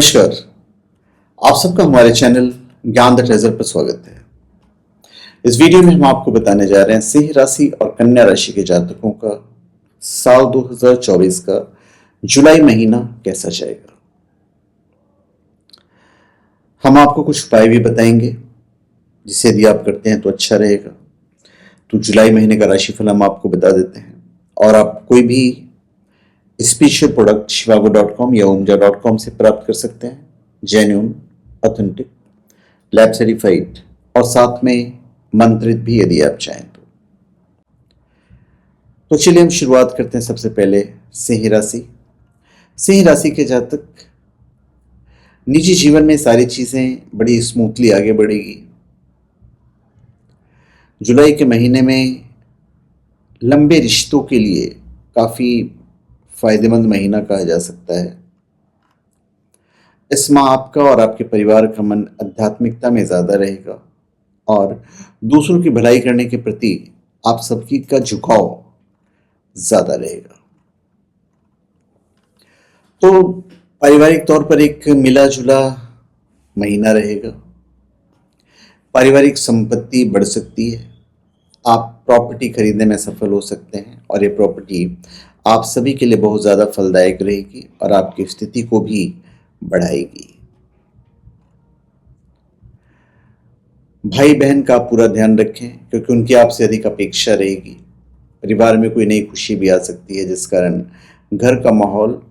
नमस्कार। आप सबका हमारे चैनल ज्ञान द ट्रेजर पर स्वागत है। इस वीडियो में हम आपको बताने जा रहे हैं सिंह राशि और कन्या राशि के जातकों का साल 2024 का जुलाई महीना कैसा जाएगा। हम आपको कुछ उपाय भी बताएंगे जिसे यदि आप करते हैं तो अच्छा रहेगा। तो जुलाई महीने का राशिफल हम आपको बता देते हैं और आप कोई भी स्पेशल प्रोडक्ट shivago.com या umja.com से प्राप्त कर सकते हैं, जेन्युइन, ऑथेंटिक, लैब सर्टिफाइड और साथ में मंत्रित भी यदि आप चाहें तो चलिए हम शुरुआत करते हैं। सबसे पहले सिंह राशि। सिंह राशि के जातक, निजी जीवन में सारी चीजें बड़ी स्मूथली आगे बढ़ेगी। जुलाई के महीने में लंबे रिश्तों के लिए काफी फायदेमंद महीना कहा जा सकता है। इस माह आपका और आपके परिवार का मन आध्यात्मिकता में ज्यादा रहेगा और दूसरों की भलाई करने के प्रति आप सबकी का झुकाव ज्यादा रहेगा। तो पारिवारिक तौर पर एक मिला जुला महीना रहेगा। पारिवारिक संपत्ति बढ़ सकती है। आप प्रॉपर्टी खरीदने में सफल हो सकते हैं और ये प्रॉपर्टी आप सभी के लिए बहुत ज़्यादा फलदायक रहेगी और आपकी स्थिति को भी बढ़ाएगी। भाई बहन का पूरा ध्यान रखें क्योंकि उनकी आपसे अधिक अपेक्षा रहेगी। परिवार में कोई नई खुशी भी आ सकती है जिस कारण घर का माहौल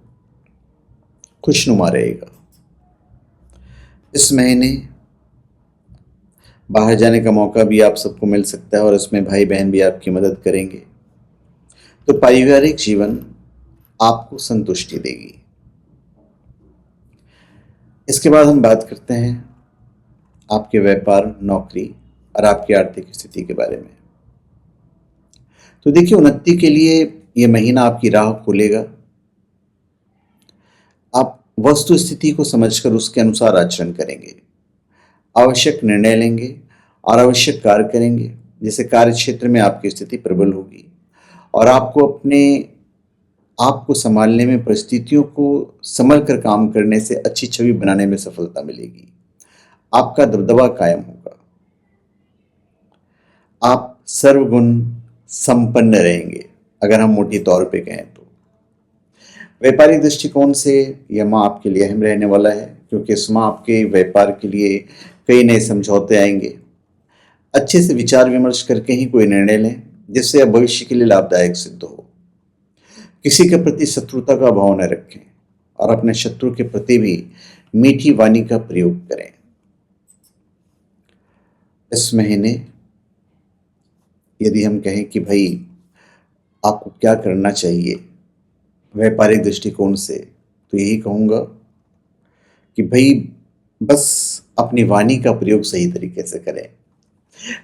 खुशनुमा रहेगा। इस महीने बाहर जाने का मौका भी आप सबको मिल सकता है और इसमें भाई बहन भी आपकी मदद करेंगे। तो पारिवारिक जीवन आपको संतुष्टि देगी। इसके बाद हम बात करते हैं आपके व्यापार, नौकरी और आपकी आर्थिक स्थिति के बारे में। तो देखिए, उन्नति के लिए यह महीना आपकी राह खोलेगा। आप वस्तु स्थिति को समझकर उसके अनुसार आचरण करेंगे, आवश्यक निर्णय लेंगे और आवश्यक कार्य करेंगे, जिससे कार्य क्षेत्र में आपकी स्थिति प्रबल होगी और आपको अपने आप को संभालने में, परिस्थितियों को संभल कर काम करने से अच्छी छवि बनाने में सफलता मिलेगी। आपका दबदबा कायम होगा। आप सर्वगुण संपन्न रहेंगे अगर हम मोटी तौर पे कहें तो। व्यापारिक दृष्टिकोण से यह माह आपके लिए अहम रहने वाला है क्योंकि इस माह आपके व्यापार के लिए कई नए समझौते आएंगे। अच्छे से विचार विमर्श करके ही कोई निर्णय लें जिससे अब भविष्य के लिए लाभदायक सिद्ध हो। किसी के प्रति शत्रुता का भाव न रखें और अपने शत्रु के प्रति भी मीठी वाणी का प्रयोग करें। इस महीने यदि हम कहें कि भाई आपको क्या करना चाहिए व्यापारिक दृष्टिकोण से, तो यही कहूँगा कि भाई बस अपनी वाणी का प्रयोग सही तरीके से करें।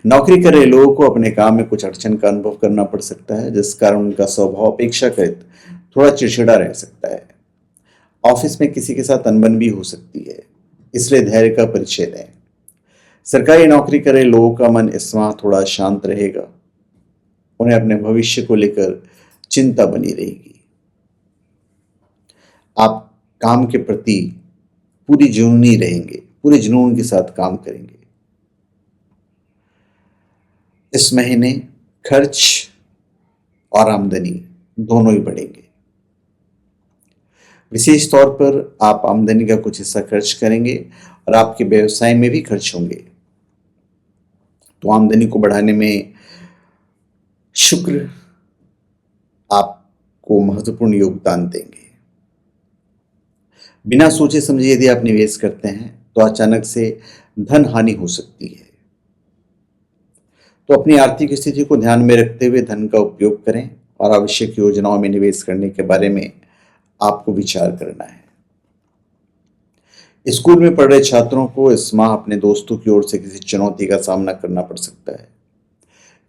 नौकरी कर रहे लोगों को अपने काम में कुछ अड़चन का अनुभव करना पड़ सकता है जिस कारण उनका स्वभाव अपेक्षाकृत थोड़ा चिड़चिड़ा रह सकता है। ऑफिस में किसी के साथ अनबन भी हो सकती है, इसलिए धैर्य का परिचय दें। सरकारी नौकरी कर रहे लोगों का मन इस माह थोड़ा शांत रहेगा। उन्हें अपने भविष्य को लेकर चिंता बनी रहेगी। आप काम के प्रति पूरी जुनूनी रहेंगे, पूरे जुनून के साथ काम करेंगे। इस महीने खर्च और आमदनी दोनों ही बढ़ेंगे। विशेष तौर पर आप आमदनी का कुछ हिस्सा खर्च करेंगे और आपके व्यवसाय में भी खर्च होंगे। तो आमदनी को बढ़ाने में शुक्र आपको महत्वपूर्ण योगदान देंगे। बिना सोचे समझे यदि आप निवेश करते हैं तो अचानक से धन हानि हो सकती है। तो अपनी आर्थिक स्थिति को ध्यान में रखते हुए धन का उपयोग करें और आवश्यक योजनाओं में निवेश करने के बारे में आपको विचार करना है। स्कूल में पढ़ रहे छात्रों को इस माह अपने दोस्तों की ओर से किसी चुनौती का सामना करना पड़ सकता है।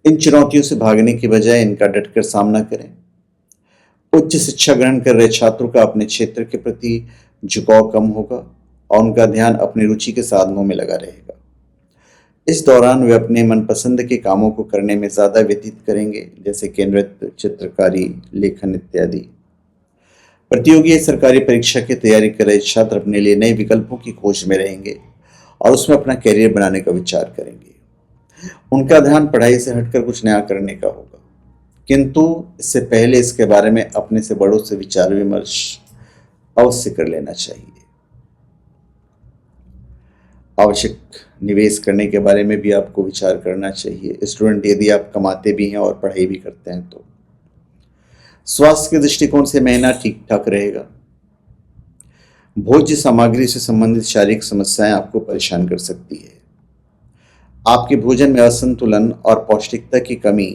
इन चुनौतियों से भागने की बजाय इनका डटकर सामना करें। उच्च शिक्षा ग्रहण कर रहे छात्रों का अपने क्षेत्र के प्रति झुकाव कम होगा और उनका ध्यान अपनी रुचि के साधनों में लगा रहेगा। इस दौरान वे अपने मनपसंद के कामों को करने में ज्यादा व्यतीत करेंगे, जैसे कि नृत्य, चित्रकारी, लेखन इत्यादि। प्रतियोगी या सरकारी परीक्षा की तैयारी कर रहे छात्र अपने लिए नए विकल्पों की खोज में रहेंगे और उसमें अपना करियर बनाने का विचार करेंगे। उनका ध्यान पढ़ाई से हटकर कुछ नया करने का होगा, किंतु इससे पहले इसके बारे में अपने से बड़ों से विचार विमर्श अवश्य कर लेना चाहिए। आवश्यक निवेश करने के बारे में भी आपको विचार करना चाहिए। स्टूडेंट, यदि आप कमाते भी हैं और पढ़ाई भी करते हैं तो स्वास्थ्य के दृष्टिकोण से महीना ठीक ठाक रहेगा। भोज्य सामग्री से संबंधित शारीरिक समस्याएं आपको परेशान कर सकती है। आपके भोजन में असंतुलन और पौष्टिकता की कमी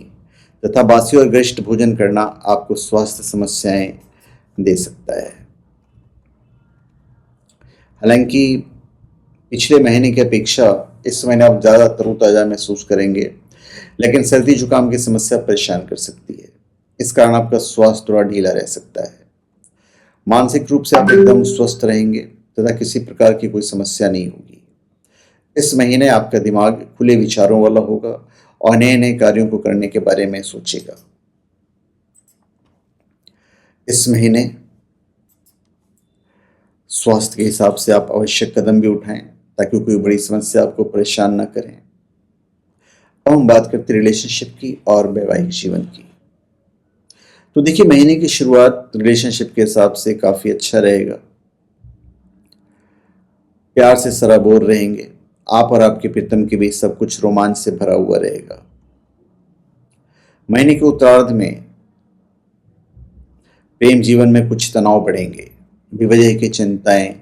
तथा बासी और गरिष्ठ भोजन करना आपको स्वास्थ्य समस्याएं दे सकता है। हालांकि पिछले महीने की अपेक्षा इस महीने आप ज़्यादा तरोताज़ा महसूस करेंगे, लेकिन सर्दी जुकाम की समस्या परेशान कर सकती है। इस कारण आपका स्वास्थ्य थोड़ा ढीला रह सकता है। मानसिक रूप से आप एकदम स्वस्थ रहेंगे तथा किसी प्रकार की कोई समस्या नहीं होगी। इस महीने आपका दिमाग खुले विचारों वाला होगा और नए नए कार्यों को करने के बारे में सोचेगा। इस महीने स्वास्थ्य के हिसाब से आप आवश्यक कदम भी उठाएं ताकि कोई बड़ी समस्या आपको परेशान ना करें। अब हम बात करते हैं रिलेशनशिप की और वैवाहिक जीवन की। तो देखिए, महीने की शुरुआत रिलेशनशिप के हिसाब से काफ़ी अच्छा रहेगा। प्यार से सराबोर रहेंगे। आप और आपके प्रीतम के बीच सब कुछ रोमांच से भरा हुआ रहेगा। महीने के उत्तरार्ध में प्रेम जीवन में कुछ तनाव बढ़ेंगे। बेवजह की चिंताएं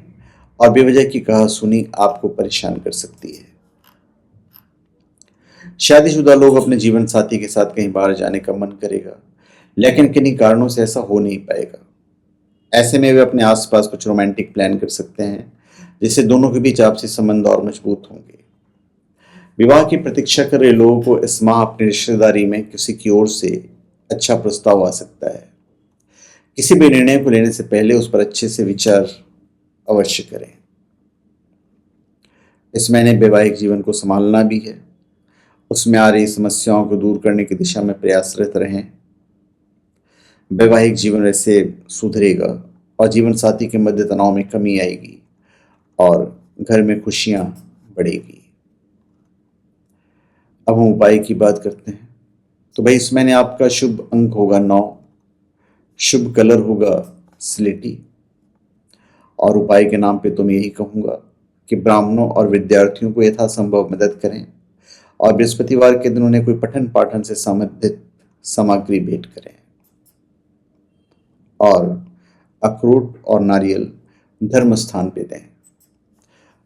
और बेवजह की कहासुनी आपको परेशान कर सकती है। शादीशुदा लोग अपने जीवन साथी के साथ कहीं बाहर जाने का मन करेगा, लेकिन किन्हीं कारणों से ऐसा हो नहीं पाएगा। ऐसे में वे अपने आसपास कुछ रोमांटिक प्लान कर सकते हैं, जिससे दोनों के बीच आपसी संबंध और मजबूत होंगे। विवाह की प्रतीक्षा कर रहे लोगों को इस माह अपनी रिश्तेदारी में किसी की ओर से अच्छा प्रस्ताव आ सकता है। किसी भी निर्णय को लेने से पहले उस पर अच्छे से विचार अवश्य करें। इस महीने वैवाहिक जीवन को संभालना भी है। उसमें आ रही समस्याओं को दूर करने की दिशा में प्रयासरत रहें। वैवाहिक जीवन वैसे सुधरेगा और जीवन साथी के मध्य तनाव में कमी आएगी और घर में खुशियां बढ़ेगी। अब हम उपाय की बात करते हैं। तो भाई, इस महीने आपका शुभ अंक होगा 9, शुभ कलर होगा स्लेटी, और उपाय के नाम पे तो मैं यही कहूँगा कि ब्राह्मणों और विद्यार्थियों को यथासंभव मदद करें और बृहस्पतिवार के दिन उन्हें कोई पठन पाठन से संबंधित सामग्री भेंट करें और अखरोट और नारियल धर्म स्थान पे दें।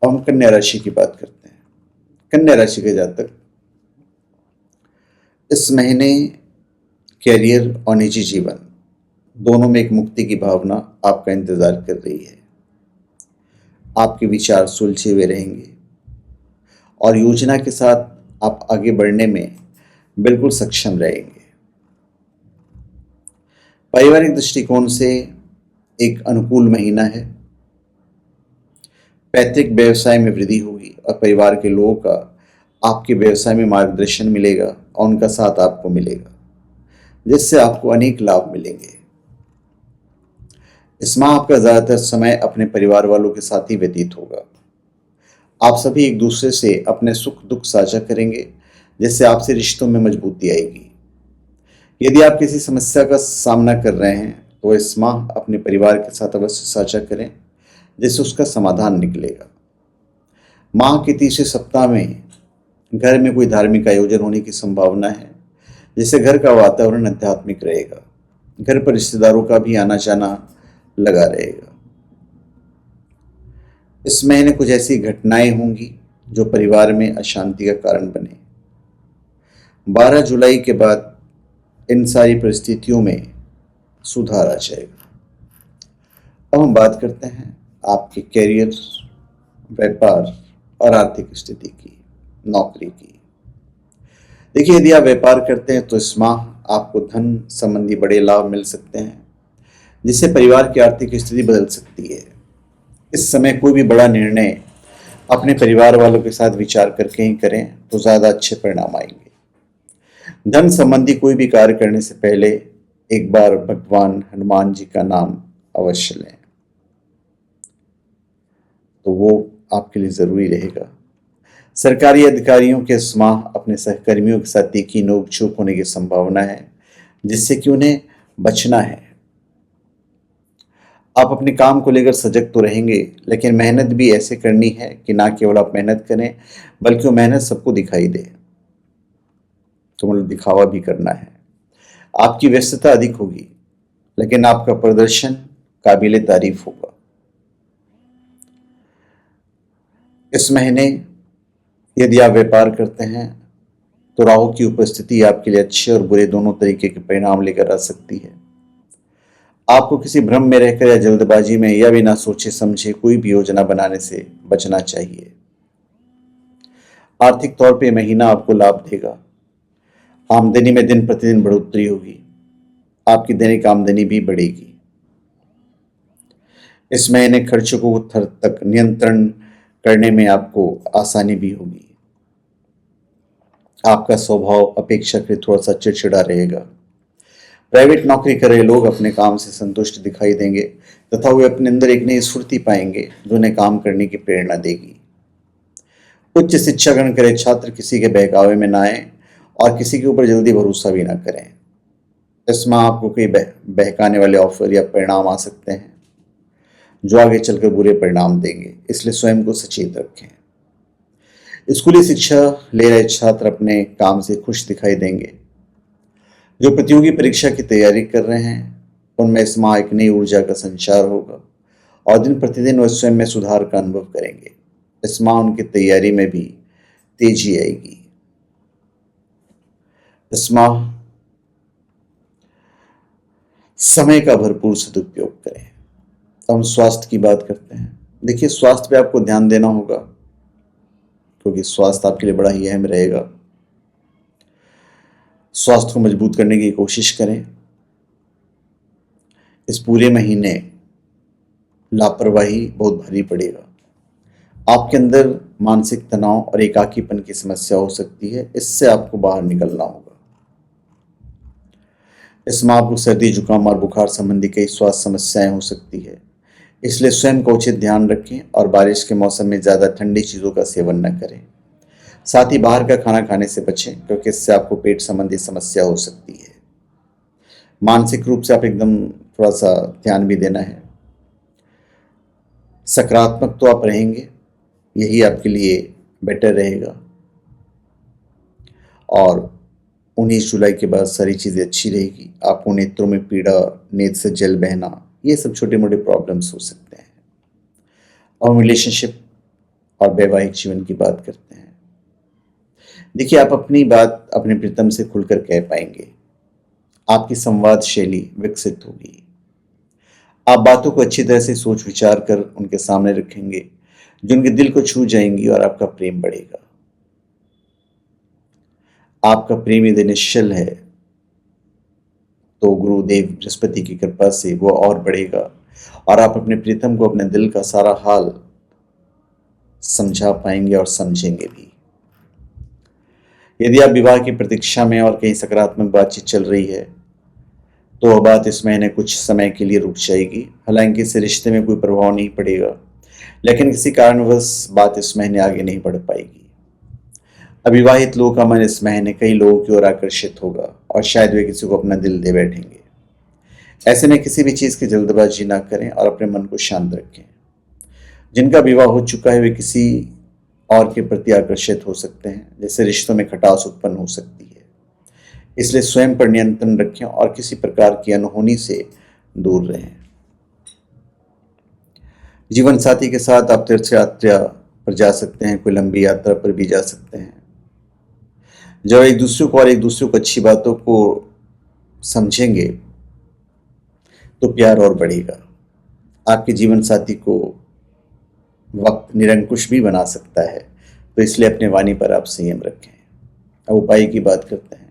अब हम कन्या राशि की बात करते हैं। कन्या राशि के जातक, इस महीने कैरियर और निजी जीवन दोनों में एक मुक्ति की भावना आपका इंतजार कर रही है। आपके विचार सुलझे हुए रहेंगे और योजना के साथ आप आगे बढ़ने में बिल्कुल सक्षम रहेंगे। पारिवारिक दृष्टिकोण से एक अनुकूल महीना है। पैतृक व्यवसाय में वृद्धि होगी और परिवार के लोगों का आपके व्यवसाय में मार्गदर्शन मिलेगा और उनका साथ आपको मिलेगा, जिससे आपको अनेक लाभ मिलेंगे। इस माह आपका ज़्यादातर समय अपने परिवार वालों के साथ ही व्यतीत होगा। आप सभी एक दूसरे से अपने सुख दुख साझा करेंगे, जिससे आपसे रिश्तों में मजबूती आएगी। यदि आप किसी समस्या का सामना कर रहे हैं तो इस माह अपने परिवार के साथ अवश्य साझा करें, जिससे उसका समाधान निकलेगा। माह के तीसरे सप्ताह में घर में कोई धार्मिक आयोजन होने की संभावना है, जिससे घर का वातावरण आध्यात्मिक रहेगा। घर पर रिश्तेदारों का भी आना जाना लगा रहेगा। इस महीने कुछ ऐसी घटनाएं होंगी जो परिवार में अशांति का कारण बने। 12 जुलाई के बाद इन सारी परिस्थितियों में सुधार आ जाएगा। अब हम बात करते हैं आपके कैरियर, व्यापार और आर्थिक स्थिति की, नौकरी की। देखिए, यदि आप व्यापार करते हैं तो इस माह आपको धन संबंधी बड़े लाभ मिल सकते हैं, जिससे परिवार की आर्थिक स्थिति बदल सकती है। इस समय कोई भी बड़ा निर्णय अपने परिवार वालों के साथ विचार करके ही करें तो ज़्यादा अच्छे परिणाम आएंगे। धन संबंधी कोई भी कार्य करने से पहले एक बार भगवान हनुमान जी का नाम अवश्य लें, तो वो आपके लिए ज़रूरी रहेगा। सरकारी अधिकारियों के इस माह अपने सहकर्मियों के साथ तीखी नोक-झोंक होने की संभावना है, जिससे कि उन्हें बचना है। आप अपने काम को लेकर सजग तो रहेंगे, लेकिन मेहनत भी ऐसे करनी है कि ना केवल आप मेहनत करें, बल्कि वो मेहनत सबको दिखाई दे। तो मतलब दिखावा भी करना है। आपकी व्यस्तता अधिक होगी, लेकिन आपका प्रदर्शन काबिले तारीफ होगा। इस महीने यदि आप व्यापार करते हैं, तो राहु की उपस्थिति आपके लिए अच्छे और बुरे दोनों तरीके के परिणाम लेकर आ सकती है। आपको किसी भ्रम में रहकर या जल्दबाजी में या बिना सोचे समझे कोई भी योजना बनाने से बचना चाहिए। आर्थिक तौर पे महीना आपको लाभ देगा। आमदनी में दिन प्रतिदिन बढ़ोतरी होगी। आपकी दैनिक आमदनी भी बढ़ेगी। इस महीने खर्चों को थर तक नियंत्रण करने में आपको आसानी भी होगी। आपका स्वभाव अपेक्षाकृत थोड़ा सा चिड़चिड़ा रहेगा। प्राइवेट नौकरी कर रहे लोग अपने काम से संतुष्ट दिखाई देंगे तथा वे अपने अंदर एक नई स्फूर्ति पाएंगे जो उन्हें काम करने की प्रेरणा देगी। उच्च शिक्षा ग्रहण करे छात्र किसी के बहकावे में ना आए और किसी के ऊपर जल्दी भरोसा भी ना करें। इसमें आपको कई बहकाने वाले ऑफर या परिणाम आ सकते हैं जो आगे चलकर बुरे परिणाम देंगे, इसलिए स्वयं को सचेत रखें। स्कूली शिक्षा ले रहे छात्र अपने काम से खुश दिखाई देंगे। जो प्रतियोगी परीक्षा की तैयारी कर रहे हैं उनमें इस माह एक नई ऊर्जा का संचार होगा और दिन प्रतिदिन वह स्वयं में सुधार का अनुभव करेंगे। इस माह उनकी तैयारी में भी तेजी आएगी। इस माह समय का भरपूर सदुपयोग करें। हम स्वास्थ्य की बात करते हैं। देखिए, स्वास्थ्य पे आपको ध्यान देना होगा क्योंकि स्वास्थ्य आपके लिए बड़ा ही अहम रहेगा। स्वास्थ्य को मजबूत करने की कोशिश करें। इस पूरे महीने लापरवाही बहुत भारी पड़ेगा। आपके अंदर मानसिक तनाव और एकाकीपन की समस्या हो सकती है, इससे आपको बाहर निकलना होगा। इस माह आपको सर्दी, जुकाम और बुखार संबंधी कई स्वास्थ्य समस्याएं हो सकती है, इसलिए स्वयं को उचित ध्यान रखें और बारिश के मौसम में ज़्यादा ठंडी चीज़ों का सेवन न करें। साथ ही बाहर का खाना खाने से बचें क्योंकि इससे आपको पेट संबंधी समस्या हो सकती है। मानसिक रूप से आप एकदम थोड़ा सा ध्यान भी देना है। सकारात्मक तो आप रहेंगे, यही आपके लिए बेटर रहेगा। और 19 जुलाई के बाद सारी चीज़ें अच्छी रहेगी। आपको नेत्रों में पीड़ा, नेत्र से जल बहना, ये सब छोटे मोटे प्रॉब्लम्स हो सकते हैं। और रिलेशनशिप और वैवाहिक जीवन की बात करते हैं। देखिए, आप अपनी बात अपने प्रीतम से खुलकर कह पाएंगे। आपकी संवाद शैली विकसित होगी। आप बातों को अच्छी तरह से सोच विचार कर उनके सामने रखेंगे जो उनके दिल को छू जाएंगी और आपका प्रेम बढ़ेगा। आपका प्रेम यदि निश्चल है तो गुरुदेव बृहस्पति की कृपा से वो और बढ़ेगा और आप अपने प्रीतम को अपने दिल का सारा हाल समझा पाएंगे और समझेंगे भी। यदि आप विवाह की प्रतीक्षा में और कहीं सकारात्मक बातचीत चल रही है तो वह बात इस महीने कुछ समय के लिए रुक जाएगी। हालांकि इस रिश्ते में कोई प्रभाव नहीं पड़ेगा, लेकिन किसी कारणवश बात इस महीने आगे नहीं बढ़ पाएगी। अविवाहित लोगों का मन इस महीने कई लोगों की ओर आकर्षित होगा और शायद वे किसी को अपना दिल दे बैठेंगे। ऐसे में किसी भी चीज़ की जल्दबाजी ना करें और अपने मन को शांत रखें। जिनका विवाह हो चुका है वे किसी और के प्रति आकर्षित हो सकते हैं, जिससे रिश्तों में खटास उत्पन्न हो सकती है। इसलिए स्वयं पर नियंत्रण रखें और किसी प्रकार की अनहोनी से दूर रहें। जीवन साथी के साथ आप तीर्थ यात्रा पर जा सकते हैं, कोई लंबी यात्रा पर भी जा सकते हैं। जब एक दूसरे को और एक दूसरे को अच्छी बातों को समझेंगे तो प्यार और बढ़ेगा। आपके जीवन साथी को वक्त निरंकुश भी बना सकता है, तो इसलिए अपने वाणी पर आप संयम रखें। अब उपाय की बात करते हैं।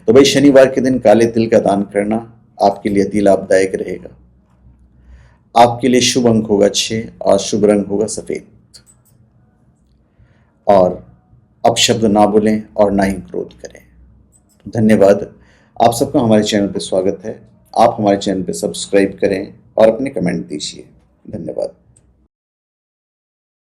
तो भाई, शनिवार के दिन काले तिल का दान करना आपके लिए अति लाभदायक रहेगा। आपके लिए शुभ अंक होगा 6 और शुभ रंग होगा सफेद। और अपशब्द ना बोलें और ना ही क्रोध करें। धन्यवाद। आप सबका हमारे चैनल पर स्वागत है। आप हमारे चैनल पर सब्सक्राइब करें, और अपने कमेंट दीजिए। धन्यवाद।